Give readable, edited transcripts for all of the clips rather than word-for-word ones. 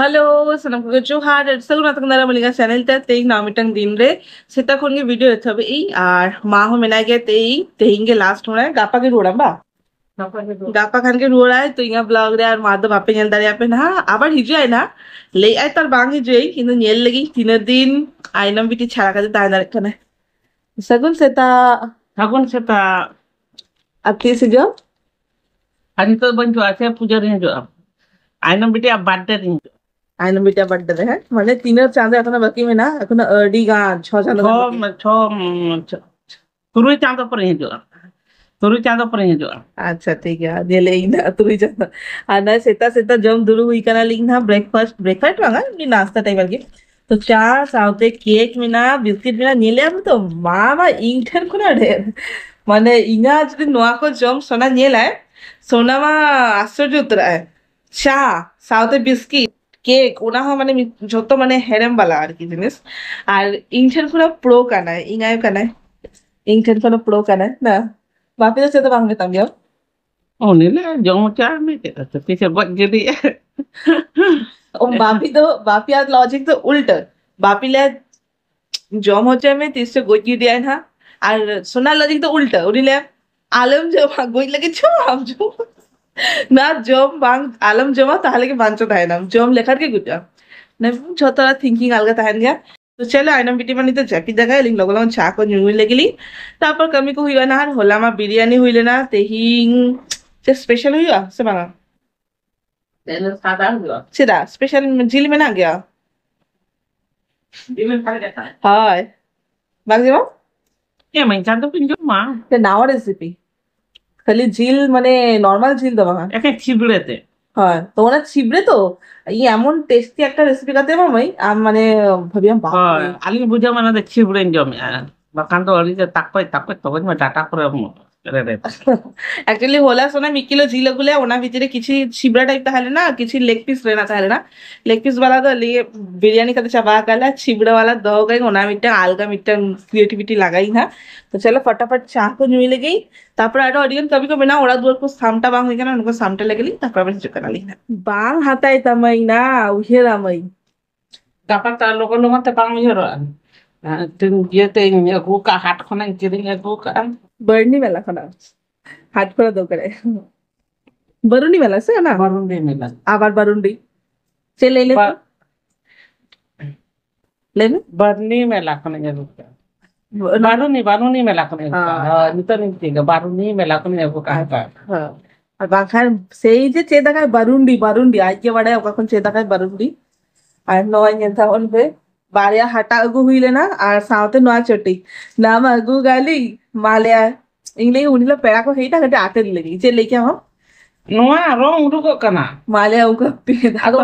Halo, senang ko Johar. Sa una tang nara malinga channel ta teing namitang din re. Seta kon ge video ethabe ei ar ma ho menai ge teing ge last hona gapa ge roda ba. Gapa khan ge roda to inga vlog re ar ma do bape nyel dari ape na abar hijai na lei ai tar bang hijai kintu nyel lagi tina din ainam biti chara ka ta dar kana. Sagun seta Sagun seta ati se jo hari to bantu আছে পূজার রে jo আইনম বিটি birthday ring ainam biti birthday re মানে তিনের চাঁদে এখনো বাকি মে না এখনো early গান ছ চাঁদ ছ তুরুই চাঁদ পরে jo तुरु चाँद पर जो अच्छा ठीक है ये ले ना तू ही जाना आना सेता सेता जम दुरु हुई कना लिखना ब्रेकफास्ट वांगा ये नाश्ता टाइप वाली तो चार साउथे केक में ना बिस्किट में ना नीले हम तो मामा इंटर को ना ढेर माने इना যদি নোয়া কো জম সোনা নিলায় সোনা মা আশ্চর্য উতরায় চা সাউথে বিস্কিট কেক ওনা হয় মানে যত মানে হেরেম বালা আর কি জিনিস আর ইন্টার কোনো প্রো কানায় ইঙায় কানায় ইন্টার কোনো প্রো কানায় না Bapak itu cerita bang betang dia. oh nila jong cha me te tapi se bot jadi Bapi आज लॉजिक तो उल्ट बापी ले जॉम हो जाए में तीसरे गोई दिया है ना और सुना लॉजिक तो उल्ट उन्हीं ले आलम जमा गोई लगे छो हम जो ना जॉम बांग आलम जमा ताले के बांचो था ना जॉम लेकर के गुजा ने छोटा थिंकिंग अलग था ना तो चलो आइनम बिटी मानी तो जैपी जगह लिंग लोगों चा को न्यूज लेगिली तापर कमी को हुआ ना हर होला मा बिरयानी हुई ना तेहिंग जे स्पेशल हुआ से बांगा तेल सादा हुआ सीधा स्पेशल झील में ना गया दिल खा जाता है हाय बाकी वो ये मैं चाहता हूँ जो माँ ते नावा रेसिपी खाली झील माने नॉर्मल झील दो बांगा एक छिबड़े थे হয় তো ওনা ছিবড়ে তো এই এমন টেস্টি একটা রেসিপি কাতে মামাই মানে ভাবিয়াম বাপ আলি বুঝা মানে ছিবড়ে জমে বাকান তো অলি তাকপাই তখন মা ডাটা করে एक्चुअली होला सोना मिकिलो झील गुले ओना ভিতরে কিছু ছিবড়া টাইপ তাহলে না কিছু লেগ পিস রেনা তাহলে না লেগ পিস वाला तो लिए बिरयानी का चबा काला छिबड़ा वाला दो गई ओना मिटा आलगा मिटा क्रिएटिविटी लगाई ना तो चलो फटाफट चाह को मिल गई তারপর একটা অডিয়েন্স কবি কবি না ওরা দুয়ার কো সামটা বাং হই কেন উনকো সামটা লাগলি তারপর আমি চিকেন আলি না বাং হাতাই তামাই না উহেরা মাই dapat লোক তে পাং হইরো tin ইয়েতে aku ka হাট খনে কিরিং aku kan बरनी मेला खना हाथ खोला दो करे बरुंडी मेला से ना barundi mila आबार बरुंडी चल ले ले barni mela khone aku baruni mela khone nito ninti baruni mela khone aku ka আর বাংখান সেই যে চে দেখায় বারুন্ডি আজকে বাড়ায় কখন চে দেখায় বারুন্ডি আর নয় নেতা বলবে বাড়িয়া হাটা আগু হইলে না আর সাউতে নয় চটি নাম আগু গালি মালিয়া ইংলে উনিলা পেড়া কো হেইটা গটে আতে লাগি যে লেকে हम noa rong uduko kana Mallya उनका ado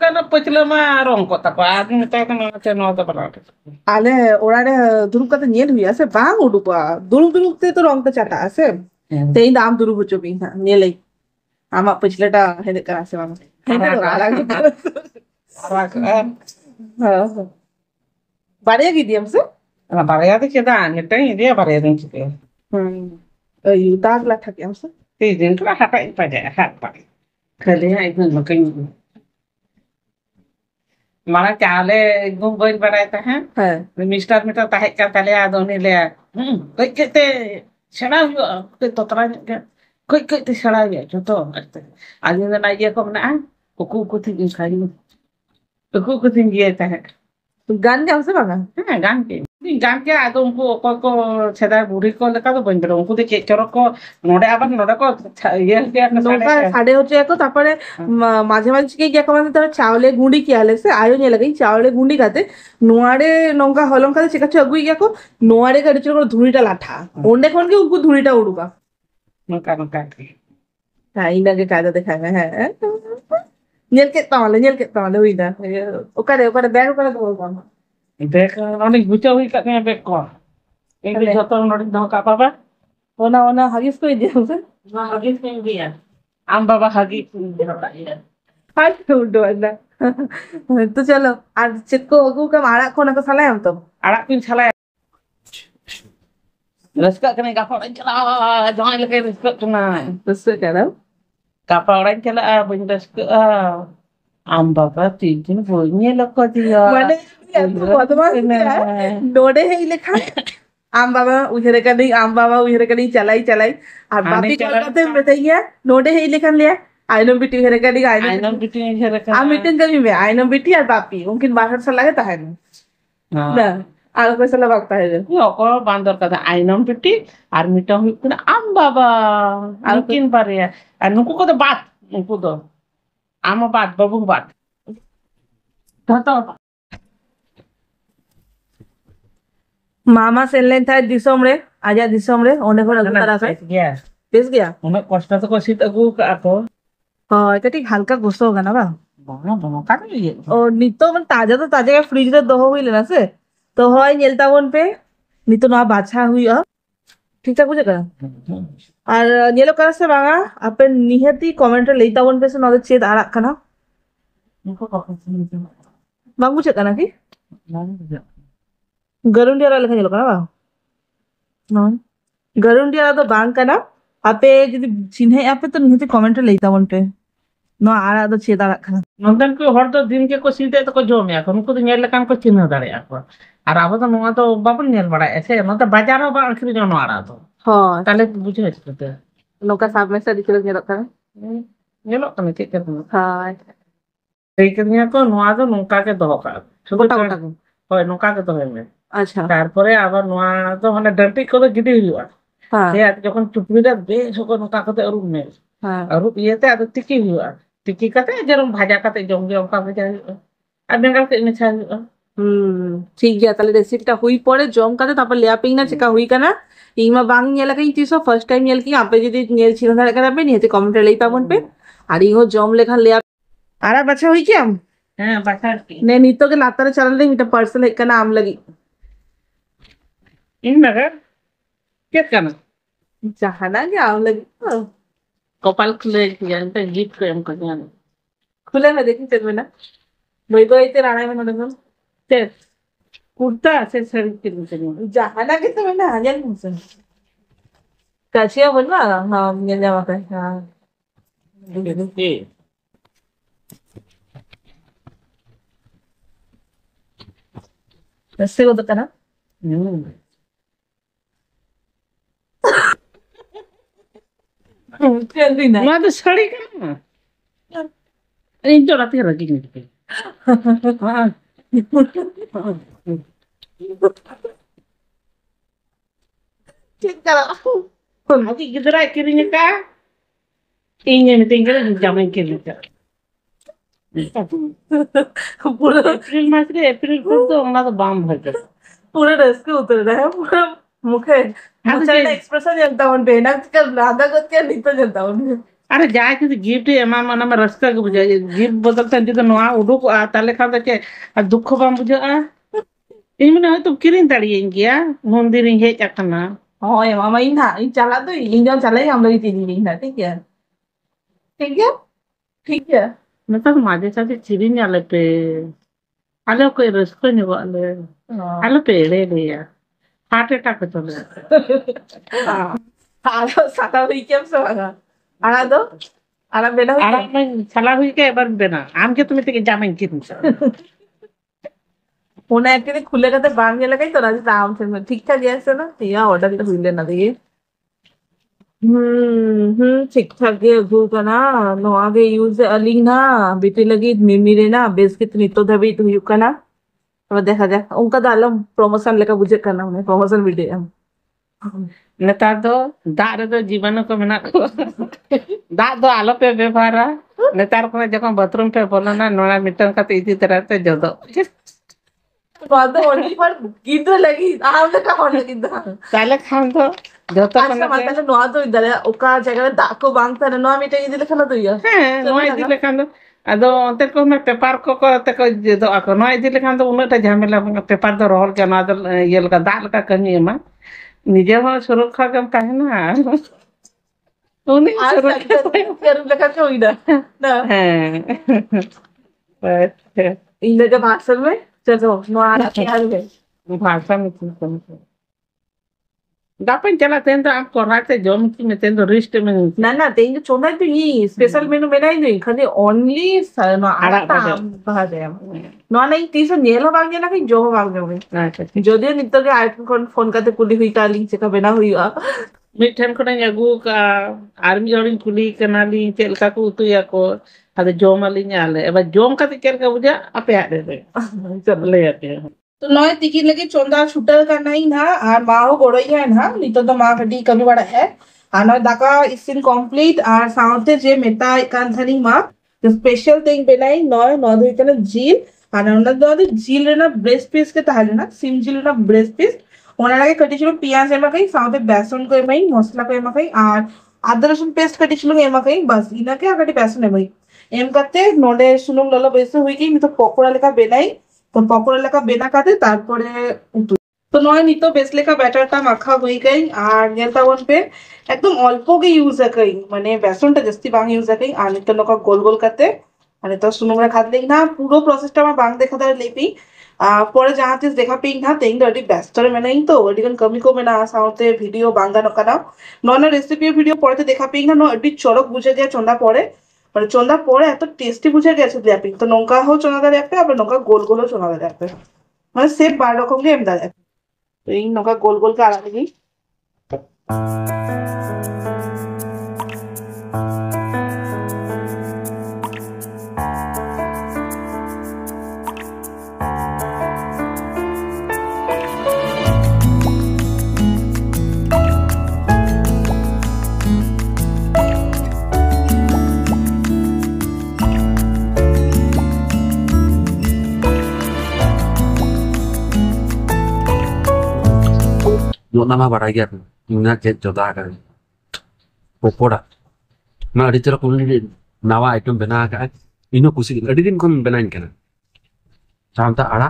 kana pachla ma rong ko ta pa admi ta kana che no ta para আলে ওরারে দুরুকাতে নিয়ে হই আছে বাং উডুপা দুরুতে তো রংটা চাটা আছে তেই দাম দুরু বুঝো বি না নিয়ে আমার পিছলেটা হেদে করা আছে মামা বাড়িয়া কি দিয়াম সে baraya de cheda neta idea baraya din chike এই দাগলা থাকে আমসে ti din tra hata pa ja hat pa khale ai nun makin mara chale gum boin barai ta hai হ্যাঁ mister ta hai ka tale adoni le koi kete chana hu te totra koi te chana ye joto ajin na ye ko na ku ti din khai ku tin ye ta hai গান গামছে বাঙা হ্যাঁ গান কে আদৌ উনকু অকল কো ছেদা বুড়ি কো লেকা তো বইন উনকু দে কে চরক কো নডে কো ইয়ে কে আপনা নৌকা সাড়ে হচ্ছে একো তারপরে মাঝে মাঝে কি গিয়া কমাতে তার চাউলে গুঁড়ি কি আলেছে আয়ো নিয়ে লাগাই চাউলে গুঁড়ি কাতে নোয়ারে নৌকা হলং কাতে চিকাচ্ছে অগুই গিয়াকো নোয়ারে কাটে চলো ধুড়িটা লাঠা ওন্ডে কোন কি উনকু ধুড়িটা উড়ুকা নৌকা হ্যাঁ ইনাকে কায়দা দেখায় হ্যাঁ ñel ke tamale huই না ওকারে ব্যাগ ওকারে তো বলবো দেখ অনেক গুছা হই কাকে বেক কর এই যে যত নড়ি দাও কা পাবা ওনা হাগিস কই দিছে না হাগিস কেন দিয়া আম বাবা হাগি দেহটা ইয়া আর উল্টো না তো চলো আর চিকো ওগু কা মারা কোনা को साला हम तो arak pin salah raska kene ka orang chala jangan leke raska kena तो क्या ka orang chala bun raska Am Baba Titin punya Lokotia. মানে এত বদমাস নোডে হেই লেখা আম বাবা উইহেরে কানি আম বাবা উইহেরে কানি চালাই চালাই আর Ane বাপি chalai কলকাতে মেতাইয়া নোডে হেই লেখান লিয়া আইনম बिटी उइहेरे कानी आइनम Ainam bitin hera आ kan. मीटिंग कभी में आइनम बिटी और बापी उनकिन बाहर से लगे ताहन ना আর কইছে লা বাগতা হে Yo ko bandar kata ainam biti ar mitang huyuk kena am Baba. Mungkin ya. Nuku ko to bat. Nuku to. Ama bat babu bat. Tahu. মামা সেনলেন তাই দিসম রে আজা দিসম রে অনেক বড় তার আছে Iya. বেশ গিয়া Una kosta to kosit aku ke ako. এটা ঠিক হালকা গোসো হোগা না বা Bono bono kan iya. और नितो मन ताजा तो ताजा का फ्रिज रे दहो हुई लेना से तो হয় নেলতা বন पे নিতো না বাছা হুই ঠিকঠাক বুঝে করা আর নিয়েলো করা সে বাঙা আপেন নিহাতি কমেন্টে লেইতা বন पे से নদে চেদ আর কানা Nuku kok sini. বাং বুঝে কানা কি Lalu. গরুন্ডিয়ারা লেখা নিলো কানা বা নয় গরুন্ডিয়ারা তো বাং কানা আপে যদি চিনহে আপে তো নিহাতি কমেন্টে লেইতা বন पे নো আর আদো চেদ আর কানা Nonton ko hor to din ke ko sinte to ko jom ya. Nuku to nyel kan ko chinna dare ako. Ar abo to nunga to babun nyel bada ese. No to bajar ho ba akhri jono ara to. হয় Tale bujhe chute. নৌকা সাবমেসা দিছিল নিলো কানা Nyelok kan ke ke. হয় Pikirnya ko noa to nungka ke doho ka. গোটা গোটা Hoy nungka ke doho me. আচ্ছা তারপরে আবার নোয়া তো মানে ডাম্পি করে গিডি হইলো হ্যাঁ সে আর যখন চুপড়িটা বেশ ওকে নৌকা করতে অরুপ নেই হ্যাঁ অরুপ ইয়েতে আর টিকি হইলো টিকি কাতে যেরকম ভাজা কাতে জমগে অঙ্কা ভাজা হইলো আর বেঙ্গাল কে মেছা হইলো ঠিক গিয়া তাহলে রেসিপিটা হুই পরে জম কাতে তারপর লেয়াপিং না চেকা হুই কানা ইমা বাং নিয়ে লাগাই তিসো ফার্স্ট টাইম নিয়ে কি আপে যদি নিয়ে ছিল না লাগাবে আপে নিয়ে কমেন্টে লেই পাবন पे আর ইও জম লেখা লেয়া আর বাচ্চা হুই কি আম হ্যাঁ বাসার কি নে নিতো के लातारे चलन ले मिटा पार्सल एक ना आम लगी ইন নাগার কে কানা জাহানা কি আম लगी কপাল খুলে জানতে গিফট করে এম করে জানো खुले में देखी चल में ना वही तो इतने राणा में मतलब তে কুর্তা আছে শাড়ি কিনতে নিয়ে জাহানা के तो में ना आजन मुझसे काशिया बनवा हाँ ये जावा पे हाँ रस्ते को तो करना जल्दी ना নোয়া তো শাড়ি কেন এই তো রাতে রাখি নিতে ठीक करा Aku gidra kirinya ka inya mitinggal jaman kiri ka पूरा April mas रे April को तो ना तो बाम भर कर पूरा ड्रेस के उतर रहा है पूरा मुखे मुझे एक्सप्रेशन जनता हूँ बेना कर राधा को क्या नहीं तो जनता हूँ अरे जाए कि गिफ्ट एमा मना में रास्ता के बुझा गिफ्ट बदलते हैं तो नोआ उडुक ताले खाते के दुख बाम बुझा इमने है तो किरिन ताड़ियें गया मंदिर हे चकना हाँ ये मामा इन हाँ इन चला तो इन जन चला ही हम लोग तीन दिन है ठीक है ठीक है ठीक है मतलब माझे साथे चिरिन आले पे आले कोई रस्को नहीं वाले आले पे ले या हार्ट अटैक तो ले आलो साला हुई क्या सब आना दो आना बेना हुई आराम में चला हुई के बार बेना आम के तुम्हें ते जामें किन होना एक्चुअली खुले का तो बांग ये लगा ही तो राजी आराम से ठीक ठाक जैसे ना या ऑर्डर तो हुई लेना दिए ठीक ठाक ये घू का ना नो आगे यूज अलिंग ना बीटी लगी मिमी ना बेस कितनी तो दबी तो यू का ना अब देखा जाए उनका दालम प्रमोशन लेकर बुझे करना उन्हें प्रमोशन वीडियो नेतार दो दार दो जीवन को मेना को दा दो आलो पे व्यवहार नेतार को जब बाथरूम पे बोलो ना नोना मिटन का इसी तरह से जो दो बात ओनली फॉर गिद्ध लगी आम का होने लगी दा ताले खान दो जो तो अच्छा मतलब नो तो इधर ओका जगह दाको बांगता ना नो मिटे इधर लिखना तो या नो इदी लेखान दो अदो अंतर को मैं पेपर को ते को दो ako नो इदी लेखान दो उन्हें ता झमेला पेपर दो रोल के ना दो ये लगा दाल का कमी है मां निजे हो सुरक्षा कम काहे ना उन्हें सुरक्षा कर लगा क्यों इधर ना बस इन जगह भाषण में चलो नो आ रहा है भाषा में Gapain chala tendo am korate jom ki me tendo wrist में ना ना तेज चोंदा तो ये स्पेशल मेनू बनाई नहीं खाली ओनली ना arak आटा bada. भाजे ना नहीं तीस नेलो भाग जाना कहीं जो भाग जाओगे जो दिन नित्य के आईफोन फोन करते कुली हुई काली चिका बना हुई Miten ko nang agu ka army jorin kuli kanali tel ka ko tu ya ko ada jom ali nyale eba jom ka tikel ka buja ape ade de chale ate तो नॉय तिकी लगे चोंदा छुटल का नहीं ना और माहो गोड़ई है ना नहीं तो माँ कटी कमी बड़ा है और नॉय दाका इसिन कंप्लीट और साउथे जे मेता कांथनी माँ जो स्पेशल थिंग बनाई नॉय नॉय धोई कना झील और नॉय दो झील रे ना ब्रेस्ट पीस के ताले ना सिम झील ना ब्रेस्ट पीस ওনার আগে কেটেছিল পেঁয়াজ এমাকাই সাথে বেসন কো এমাই মশলা কো এমাকাই আর আদা রসুন পেস্ট কেটেছিল এমাকাই বাস ইনাকে আগে বেসন এমাই এম কাতে নডে সুনুম ললো বেসে হই কি মি তো পকোড়া লেখা বেলাই তো পকোড়া লেখা বেনা কাটে তারপরে তো নয় নিত বেস লেখা ব্যাটারটা মাখা হয়ে গই আর নেলটা বনপে একদম অল্প গে ইউজ আকাই মানে বেসনটা জাস্তি বাং ইউজ আকাই আর নিত নকা গোল গোল কাতে আর নিত সুনুমরা খাদলে না পুরো প্রসেসটা আমার বাং দেখা দাঁড় লেপি পরে जहाँ चीज देखा पिंग ना तेंग तो अड़ी व्यस्त में नहीं तो अड़ी कन कमी को में ना साउते वीडियो बांगा नका ना नॉन रेसिपी वीडियो पढ़ते देखा पिंग ना नो अड़ी चरक बुझे गया चंदा पड़े মানে চন্দা পরে এত টেস্টি বুঝে গেছে ল্যাপিং তো নৌকা হোক চোনাদা ল্যাপে আবার নৌকা গোল গোলও চোনাদা ল্যাপে মানে সেম 12 রকম গেম দা ল্যাপে তো এই নৌকা গোল গোল কে আলাদা দিই Nggak nama baragian, ingat jet jodoh kan, popoda. Nah di cerita kulit nawa item benar kan, ini kusi, ada din kon benain kan. Sampai ada,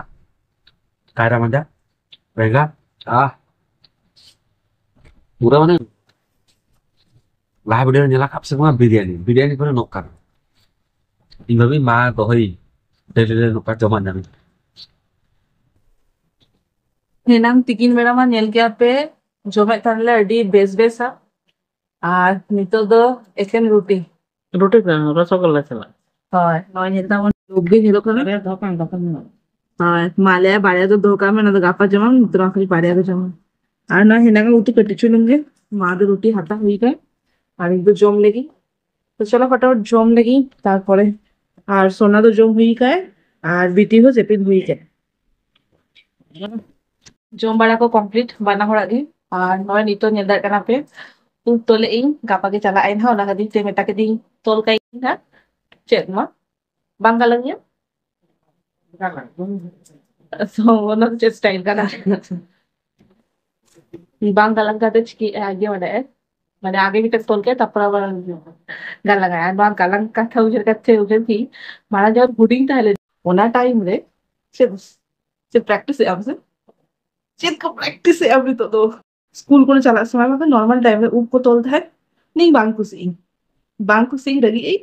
kaya mana, mereka, murah mana, lah bener nyala kap semua biryani pun nokar. Ini babi mah tohoi, dari nokar zaman nanti. হেনাম তিকিন বেড়ামা নেলকিয়া পে জমে তাহলে আডি base বেসা আর নিতো দো একেন রুটি roti ka rasogolla chala হয় নয় নেতা মন লোগে নিলো করে are dokan হয় মালে বাড়িয়া তো ধোকা মে না তো গাপা জমা তোরা খালি বাড়িয়া তো জমা আর না হেনাঙ্গে উতি কটিছুলুঙ্গে মা দে রুটি হাতা হই গায় আর একটু জম লেগি তো চলো ফটাফট জম লেগি তারপরে আর সোনা তো জম হই গায় আর বিটি হো জেপিন হই গায় জম বাড়া কো কমপ্লিট বানা হড়া গে আর নয় নিতো নেদার কানা pay tole ing gapa ke cala ain ha na kadi te meta ke ding tol kai ha chet ma banggalangnya so one of the style kana banggalang ka chiki age মানে আগে ভিতর তলকে তারপর আবার গাল লাগায় আর গালাং কাঠা উজের কাছে উজের কি মারা যাওয়ার বুডিং তাহলে ওনা টাইম রে সে সে প্র্যাকটিস আছে चेत का प्रैक्टिस है अभी तो स्कूल को चला समय में नॉर्मल टाइम में ऊपर तोलता है नहीं बांकु सिंह रही ए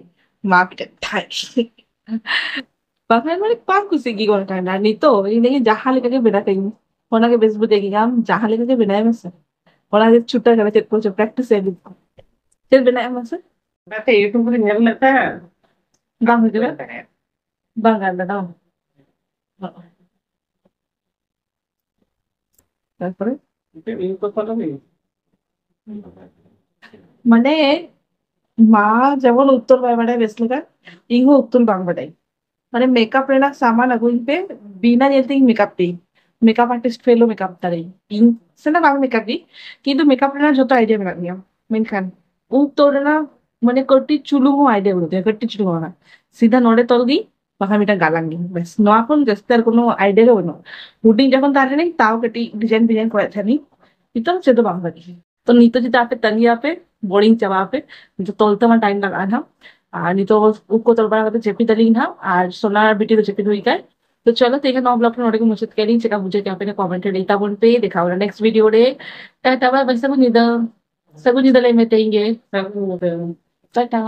माँ पिटे ठाई बांकु माने बांकु सिंह की कोन टाइम नहीं तो ये जहाँ लेकर के बिना कहीं होना के बेस बुझेगी हम जहाँ लेकर के बिना है मस होना के छुट्टा करे चेत को प्रैक्टिस है चेत बिना है मस bate youtube ko nyal neta बांकु के बांगा ना তারপরে ini ko pala ni মানে মা যেমন উত্তর বাংলাটাই বেসলেকা ইংহো উত্তর বাংলাটাই মানে মেকআপ রেনা সামান আগুন पे बिना যেতে মেকআপ টি মেকআপ আর্টিস্ট ফেলো মেকআপ তারে ইং সেনা বাং মেকআপ দি কিন্তু মেকআপ রেনা যত আইডিয়া মেকআপ নিও মেনখান উত্তর রেনা মানে কটি চুলুঙ্গো আইডিয়া বলতে কটি চুলুঙ্গো না সিধা নড়ে তল দি বাকা মিটা গালাঙ্গি বেশ নয়া কোন জস্তার কোনো আইডিয়া হবে না বুটিং যখন তারে নেই তাও কটি ডিজাইন করে থানি itu से तो बांग लगी तो नहीं तो जितना पे तंगिया पे बोर्डिंग चबा पे जो तोलते में टाइम लगा था और नहीं तो उसको तोल बना करते चेपी तली था और सोना बिटी तो चेपी हुई गए तो चलो तेरे नौ ब्लॉग में नोटिक मुझे कह रही चेका मुझे क्या पे कमेंट लेता बोल पे दिखाओ ना नेक्स्ट वीडियो डे टाटा बाय बस सब निदा ले में तेंगे sabu टाटा